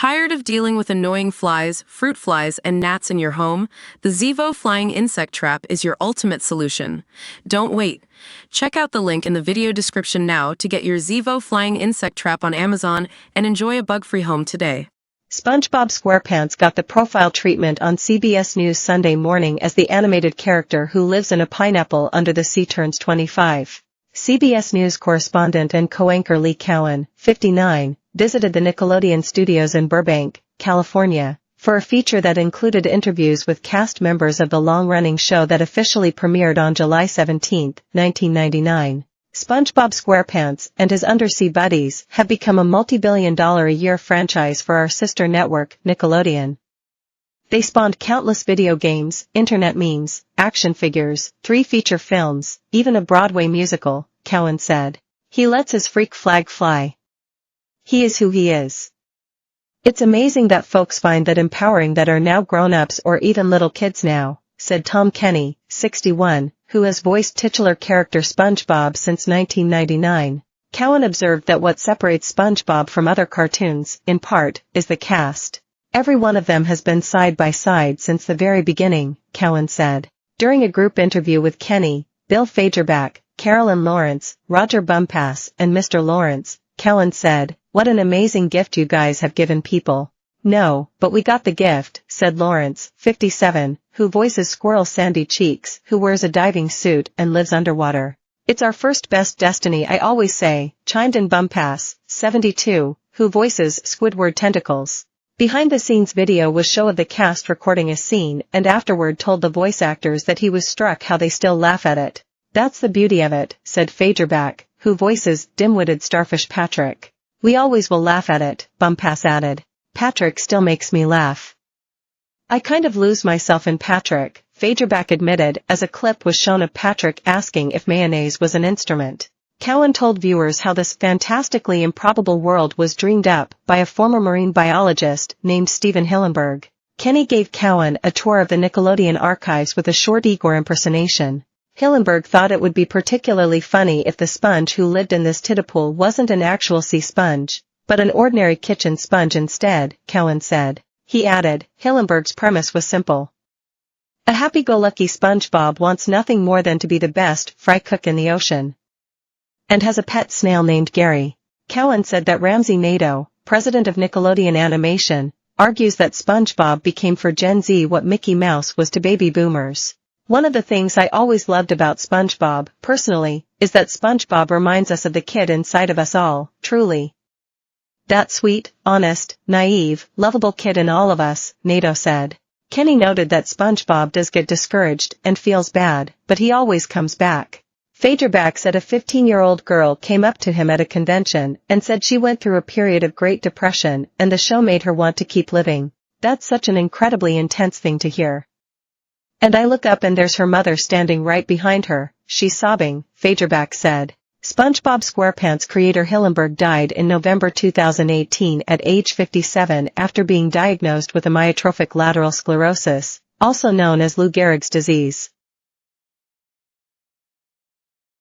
Tired of dealing with annoying flies, fruit flies, and gnats in your home? The Zevo Flying Insect Trap is your ultimate solution. Don't wait. Check out the link in the video description now to get your Zevo Flying Insect Trap on Amazon and enjoy a bug-free home today. SpongeBob SquarePants got the profile treatment on CBS News Sunday morning as the animated character who lives in a pineapple under the sea turns 25. CBS News correspondent and co-anchor Lee Cowan, 59, visited the Nickelodeon studios in Burbank, California, for a feature that included interviews with cast members of the long-running show that officially premiered on July 17, 1999. SpongeBob SquarePants and his undersea buddies have become a multi-billion-dollar-a-year franchise for our sister network, Nickelodeon. They spawned countless video games, internet memes, action figures, 3 feature films, even a Broadway musical, Cowan said. He lets his freak flag fly. He is who he is. It's amazing that folks find that empowering that are now grown-ups or even little kids now, said Tom Kenny, 61, who has voiced titular character SpongeBob since 1999. Cowan observed that what separates SpongeBob from other cartoons, in part, is the cast. Every one of them has been side by side since the very beginning, Cowan said. During a group interview with Kenny, Bill Fagerback, Carolyn Lawrence, Roger Bumpass, and Mr. Lawrence, Cowan said, "What an amazing gift you guys have given people." "No, but we got the gift," said Lawrence, 57, who voices Squirrel Sandy Cheeks, who wears a diving suit and lives underwater. "It's our first best destiny, I always say," chimed in Bumpass, 72, who voices Squidward Tentacles. Behind-the-scenes video was show of the cast recording a scene and afterward told the voice actors that he was struck how they still laugh at it. "That's the beauty of it," said Fagerback, who voices dim-witted Starfish Patrick. "We always will laugh at it," Bumpass added. "Patrick still makes me laugh. I kind of lose myself in Patrick," Fagerback admitted as a clip was shown of Patrick asking if mayonnaise was an instrument. Cowan told viewers how this fantastically improbable world was dreamed up by a former marine biologist named Steven Hillenburg. Kenny gave Cowan a tour of the Nickelodeon archives with a short Igor impersonation. Hillenburg thought it would be particularly funny if the sponge who lived in this titterpool wasn't an actual sea sponge, but an ordinary kitchen sponge instead, Cowan said. He added, Hillenburg's premise was simple. A happy-go-lucky SpongeBob wants nothing more than to be the best fry cook in the ocean. And has a pet snail named Gary. Cowan said that Ramsey Nato, president of Nickelodeon Animation, argues that SpongeBob became for Gen Z what Mickey Mouse was to baby boomers. "One of the things I always loved about SpongeBob, personally, is that SpongeBob reminds us of the kid inside of us all, truly. That sweet, honest, naive, lovable kid in all of us," Nato said. Kenny noted that SpongeBob does get discouraged and feels bad, but he always comes back. Fagerback said a 15-year-old girl came up to him at a convention and said she went through a period of Great Depression and the show made her want to keep living. "That's such an incredibly intense thing to hear. And I look up and there's her mother standing right behind her, she's sobbing," Fagerback said. SpongeBob SquarePants creator Hillenburg died in November 2018 at age 57 after being diagnosed with amyotrophic lateral sclerosis, also known as Lou Gehrig's disease.